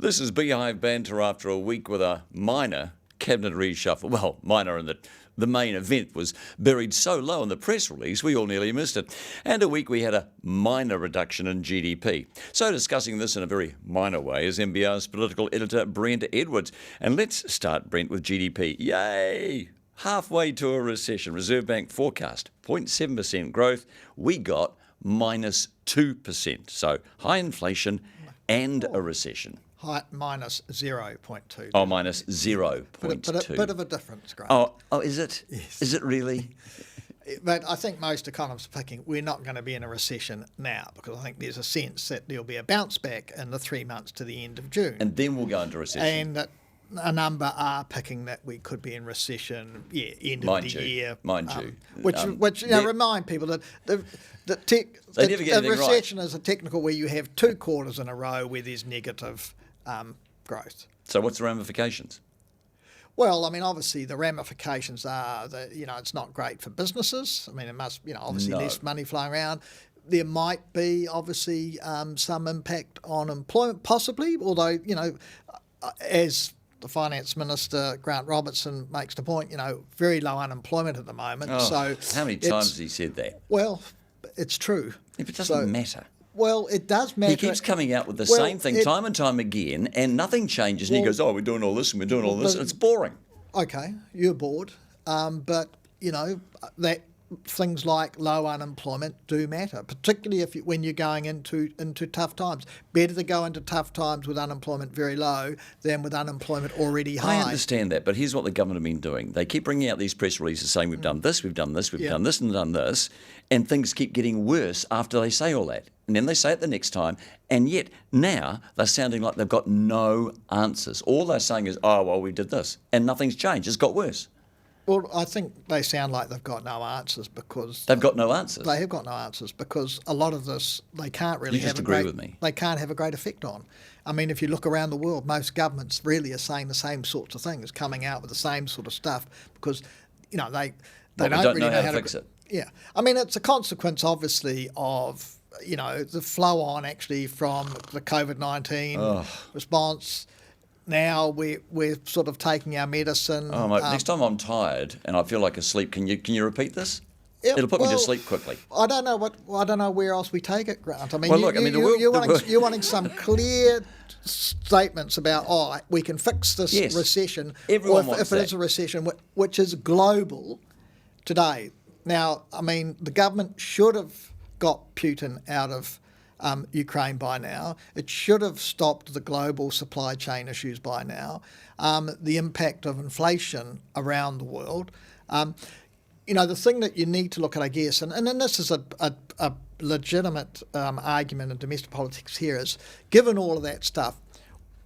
This is Beehive Banter after a week with a minor cabinet reshuffle. Well, minor in that the main event was buried so low in the press release we all nearly missed it. And a week we had a minor reduction in GDP. So discussing this in a very minor way is MBR's political editor Brent Edwards. And let's start, Brent, with GDP. Yay! Halfway to a recession. Reserve Bank forecast 0.7% growth. We got minus 2%. So high inflation and a recession. Minus 0.2. Oh, minus 0.2. Bit of a difference, Grant. Oh, is it? Yes. Is it really? But I think most economists are thinking we're not going to be in a recession now, because I think there's a sense that there'll be a bounce back in the 3 months to the end of June. And then we'll go into recession. And that a number are picking that we could be in recession, end of the year. Mind you. Which remind people that the recession is a technical where you have 2 quarters in a row where there's negative growth. So what's the ramifications? Well, I mean, obviously the ramifications are that, it's not great for businesses. I mean, it must, obviously less money flowing around. There might be, obviously, some impact on employment, possibly, although, as the Finance Minister, Grant Robertson, makes the point, very low unemployment at the moment. So how many times has he said that? Well, it's true. If it doesn't matter. Well, it does matter. He keeps coming out with the same thing time and time again, and nothing changes. And he goes, we're doing all this and we're doing all this. And it's boring. Okay, you're bored. But, that things like low unemployment do matter, particularly when you're going into tough times. Better to go into tough times with unemployment very low than with unemployment already high. I understand that, but here's what the government have been doing. They keep bringing out these press releases saying we've done this, we've done this, we've done this and done this, and things keep getting worse after they say all that. And then they say it the next time, and yet now they're sounding like they've got no answers. All they're saying is, we did this, and nothing's changed. It's got worse. Well, I think they sound like they've got no answers because... They've got no answers? They have got no answers because a lot of this they can't really they can't have a great effect on. I mean, if you look around the world, most governments really are saying the same sorts of things, coming out with the same sort of stuff because, they don't really know how to fix it. Yeah. I mean, it's a consequence, obviously, of, the flow on actually from the COVID-19 response. Now we're sort of taking our medicine. Oh, mate, next time I'm tired and I feel like asleep, can you repeat this? Yeah, it'll put me to sleep quickly. I don't know where else we take it, Grant. I mean, you're wanting some clear statements about we can fix this recession. Everyone wants if it is a recession, which is global today. Now, I mean, the government should have got Putin out of Ukraine by now. It should have stopped the global supply chain issues by now. The impact of inflation around the world. The thing that you need to look at, I guess, and then this is a legitimate argument in domestic politics here is, given all of that stuff,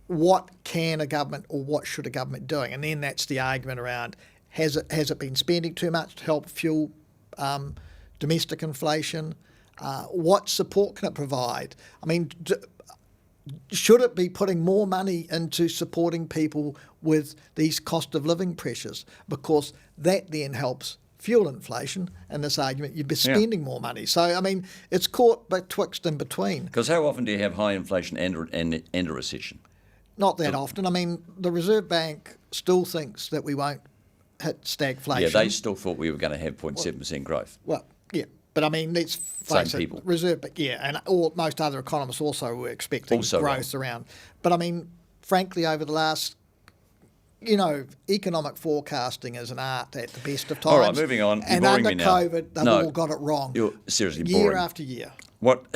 what can a government or what should a government be doing? And then that's the argument around, has it been spending too much to help fuel domestic inflation? What support can it provide? I mean, should it be putting more money into supporting people with these cost of living pressures? Because that then helps fuel inflation, and this argument you'd be spending more money. So, I mean, it's caught betwixt and between. Because how often do you have high inflation and a recession? Not that often. I mean, the Reserve Bank still thinks that we won't hit stagflation. Yeah, they still thought we were going to have 0.7% growth. Well, yeah. But I mean, let's face it, Reserve Bank, and most other economists also were expecting growth around. But I mean, frankly, over the last, economic forecasting is an art at the best of times. All right, moving on. And under COVID, they've all got it wrong. You're seriously boring. Year after year. What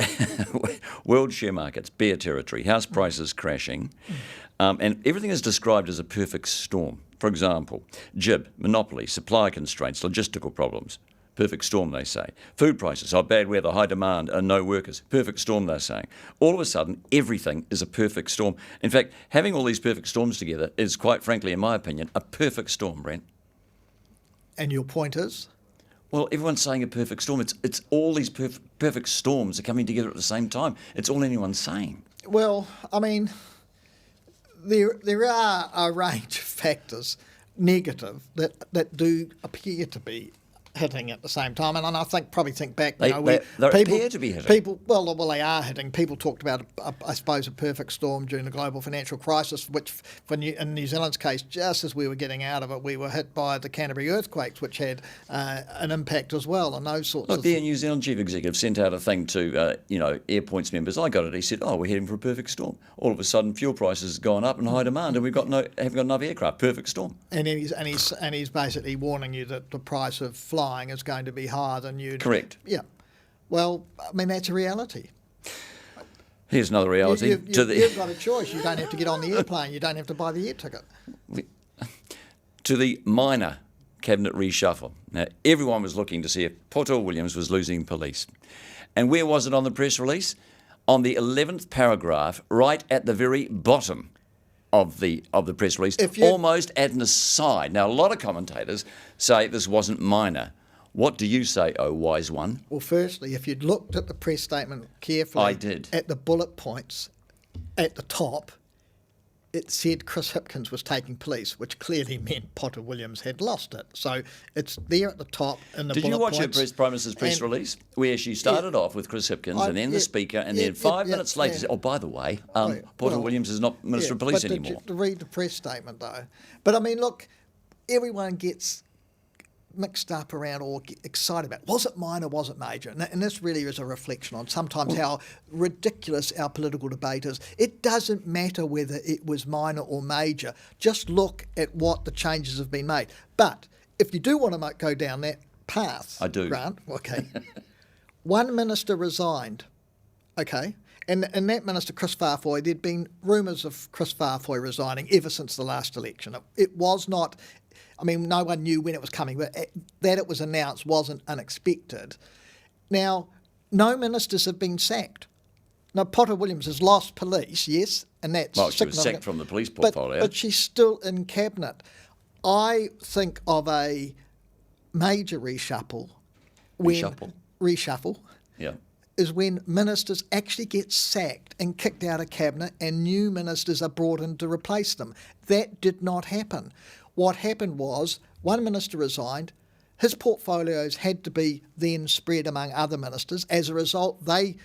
world share markets, bear territory, house prices crashing, and everything is described as a perfect storm. For example, GIB, monopoly, supply constraints, logistical problems. Perfect storm, they say. Food prices, bad weather, high demand, and no workers. Perfect storm, they're saying. All of a sudden, everything is a perfect storm. In fact, having all these perfect storms together is, quite frankly, in my opinion, a perfect storm, Brent. And your point is? Well, everyone's saying a perfect storm. It's all these perfect storms are coming together at the same time. It's all anyone's saying. Well, I mean, there are a range of factors, negative, that do appear to be hitting at the same time, and I probably think back. They appear to be hitting. People, well, they are hitting. People talked about, I suppose, a perfect storm during the global financial crisis, which, in New Zealand's case, just as we were getting out of it, we were hit by the Canterbury earthquakes, which had an impact as well, and those sorts of things. The New Zealand chief executive sent out a thing to Airpoints members. I got it. He said, we're heading for a perfect storm. All of a sudden, fuel prices have gone up and high demand, and haven't got enough aircraft. Perfect storm. And he's basically warning you that the price of flying is going to be higher than you'd... Correct. Yeah. Well, I mean, that's a reality. Here's another reality. You've got a choice. You don't have to get on the airplane. You don't have to buy the air ticket. To the minor cabinet reshuffle. Now, everyone was looking to see if Poto Williams was losing police. And where was it on the press release? On the 11th paragraph, right at the very bottom of the press release, almost at an aside. Now, a lot of commentators say this wasn't minor. What do you say, oh wise one? Well, firstly, if you'd looked at the press statement carefully, I did. At the bullet points at the top, it said Chris Hipkins was taking police, which clearly meant Potter Williams had lost it. So it's there at the top in the bullet points. Did you watch her Prime Minister's press release where she started off with Chris Hipkins and then the Speaker and then 5 minutes later said, by the way, Potter Williams is not Minister of Police anymore. To read the press statement, though. But, I mean, look, everyone gets mixed up around or get excited about, was it minor, was it major? And this really is a reflection on sometimes how ridiculous our political debate is. It doesn't matter whether it was minor or major. Just look at what the changes have been made. But if you do want to go down that path, I do. Grant, okay, one minister resigned, okay, and that minister, Chris Farfoy, there'd been rumours of Chris Farfoy resigning ever since the last election. It was not... I mean, no one knew when it was coming, but that it was announced wasn't unexpected. Now, no ministers have been sacked. Now, Potter Williams has lost police, yes, and that's... Well, she was sacked from the police portfolio. But she's still in cabinet. I think of a major reshuffle. Reshuffle? Yeah. Is when ministers actually get sacked and kicked out of cabinet and new ministers are brought in to replace them. That did not happen. What happened was one minister resigned, his portfolios had to be then spread among other ministers. As a result, they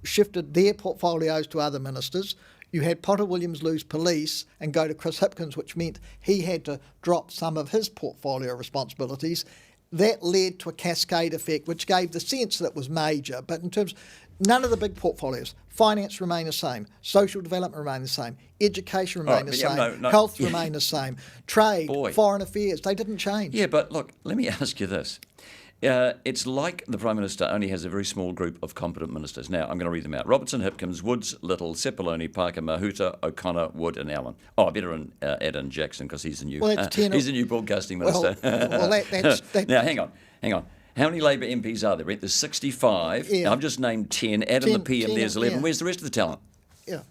shifted their portfolios to other ministers. You had Potter Williams lose police and go to Chris Hipkins, which meant he had to drop some of his portfolio responsibilities. That led to a cascade effect, which gave the sense that it was major. But in terms, none of the big portfolios, finance remain the same, social development remain the same, education remain the same, health remain the same, trade, foreign affairs, they didn't change. Yeah, but look, let me ask you this. It's like the Prime Minister only has a very small group of competent ministers. Now, I'm going to read them out. Robertson, Hipkins, Woods, Little, Sepuloni, Parker, Mahuta, O'Connor, Wood and Allen. I better add in Jackson because he's the new broadcasting minister. Now, hang on. How many Labor MPs are there, Brent? There's 65. Yeah. Now, I've just named 10. Add in the PM, there's 11. Yeah. Where's the rest of the talent? Yeah.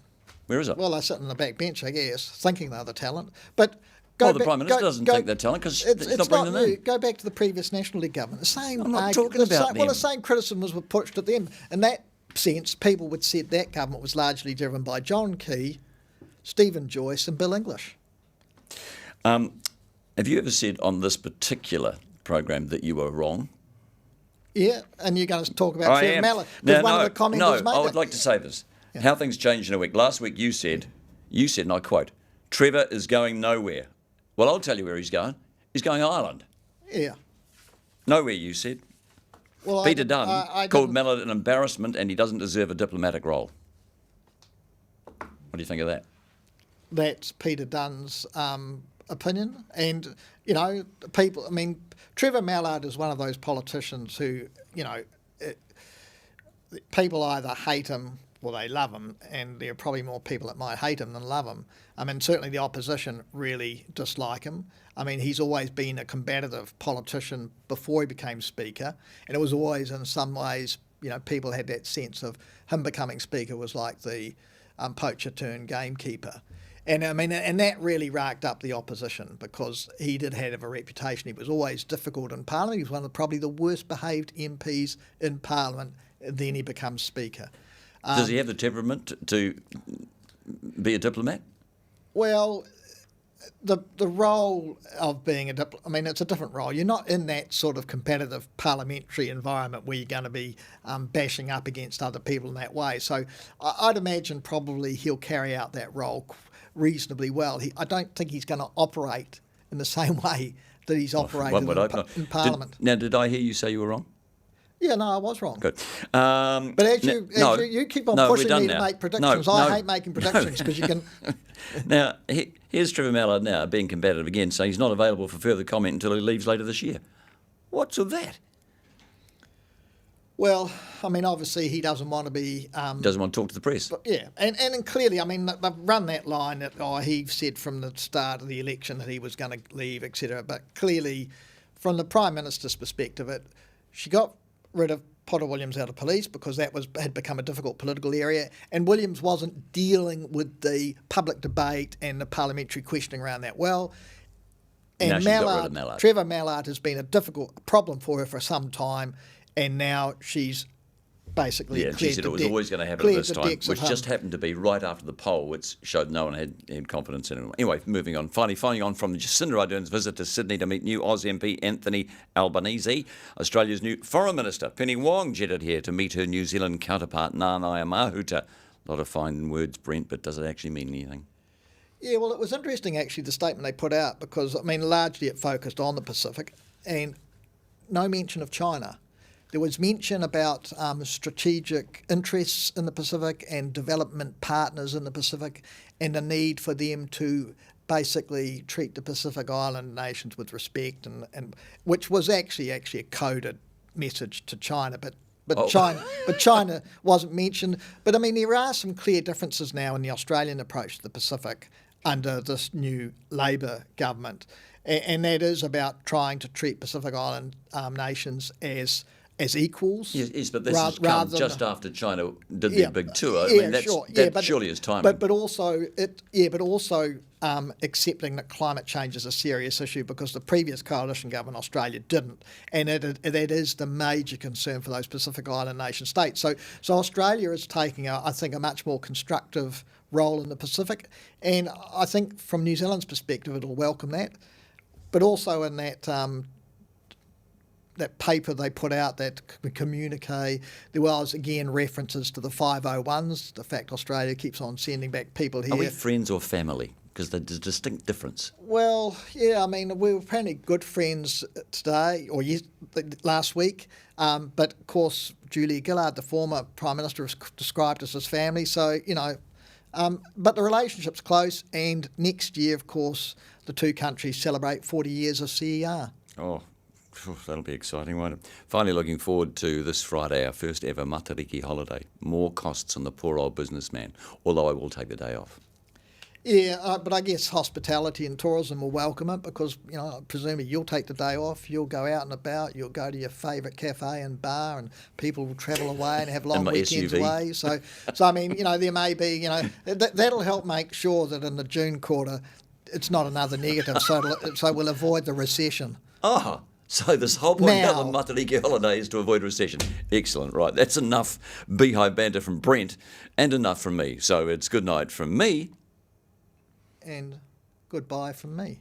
Where is it? Well, they sit on the back bench, I guess, thinking they're the talent. But the Prime Minister doesn't think they're talent because it's not bringing them in. Go back to the previous National League government. I'm not talking about them. Well, the same criticism was pushed at them. In that sense, people would say that government was largely driven by John Key, Stephen Joyce and Bill English. Have you ever said on this particular program that you were wrong? Yeah, and you're going to talk about Trevor Mallard. Because one of the commenters made I would like to say this. Yeah. How things changed in a week. Last week you said, and I quote, Trevor is going nowhere. Well, I'll tell you where he's going. He's going Ireland. Yeah. Nowhere, you said. Well, Peter Dunn called Mallard an embarrassment and he doesn't deserve a diplomatic role. What do you think of that? That's Peter Dunn's opinion. And, people, I mean, Trevor Mallard is one of those politicians who, people either hate him or they love him, and there are probably more people that might hate him than love him. I mean, certainly the opposition really dislike him. I mean, he's always been a combative politician before he became Speaker, and it was always, in some ways, people had that sense of him becoming Speaker was like the poacher turned gamekeeper. And I mean, and that really racked up the opposition because he did have a reputation. He was always difficult in Parliament. He was one of probably the worst behaved MPs in Parliament. Then he becomes Speaker. Does he have the temperament to be a diplomat? Well, the role of being I mean, it's a different role. You're not in that sort of competitive parliamentary environment where you're going to be bashing up against other people in that way. So I'd imagine probably he'll carry out that role reasonably well. I don't think he's going to operate in the same way that he's operated in Parliament. Did I hear you say you were wrong? Yeah, no, I was wrong. Good. But as you keep on pushing me to make predictions, I hate making predictions because you can... Now, here's Trevor Mallard now being combative again, saying he's not available for further comment until he leaves later this year. What's with that? Well, I mean, obviously he doesn't want to be... doesn't want to talk to the press. But yeah, and clearly, I mean, they've run that line that, he said from the start of the election that he was going to leave, etc. But clearly, from the Prime Minister's perspective, she got rid of Potter Williams out of police because that had become a difficult political area, and Williams wasn't dealing with the public debate and the parliamentary questioning around that well. And Trevor Mallard has been a difficult problem for her for some time, and now she's basically she said it was always going to happen at this time, which just happened to be right after the poll, which showed no one had confidence in it. Anyway, moving on. Finally on from Jacinda Ardern's visit to Sydney to meet new Oz MP Anthony Albanese, Australia's new Foreign Minister Penny Wong jetted here to meet her New Zealand counterpart Nanaia Mahuta. A lot of fine words, Brent, but does it actually mean anything? Yeah, well, it was interesting actually the statement they put out because, I mean, largely it focused on the Pacific and no mention of China. There was mention about strategic interests in the Pacific and development partners in the Pacific and the need for them to basically treat the Pacific Island nations with respect, and which was actually a coded message to China, but China wasn't mentioned. But I mean, there are some clear differences now in the Australian approach to the Pacific under this new Labor government, and that is about trying to treat Pacific Island nations as equals. Yes, but this has come just after China did their big tour. I mean, that surely is timing. But also accepting that climate change is a serious issue because the previous coalition government in Australia didn't, and that is the major concern for those Pacific Island nation states. So Australia is taking, I think, a much more constructive role in the Pacific, and I think from New Zealand's perspective, it'll welcome that. But also in that paper they put out, that communique, there was again references to the 501s, the fact Australia keeps on sending back people here. Are we friends or family? Because there's a distinct difference. Well, yeah, I mean, we were apparently good friends today, or last week, but of course Julia Gillard, the former Prime Minister, was described as his family, so, but the relationship's close, and next year, of course, the two countries celebrate 40 years of CER. Oh, that'll be exciting, won't it? Finally looking forward to this Friday, our first ever Matariki holiday. More costs on the poor old businessman, although I will take the day off. Yeah, but I guess hospitality and tourism will welcome it because, presumably you'll take the day off, you'll go out and about, you'll go to your favourite cafe and bar, and people will travel away and have long weekends away. So I mean, there may be, that'll help make sure that in the June quarter it's not another negative, so we'll avoid the recession. Oh, so this whole point of the Matariki holiday is to avoid recession. Excellent, right. That's enough Beehive Banter from Brent and enough from me. So it's good night from me. And goodbye from me.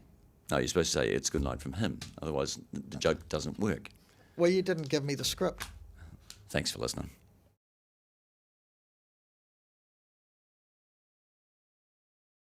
No, you're supposed to say it's good night from him. Otherwise, the joke doesn't work. Well, you didn't give me the script. Thanks for listening.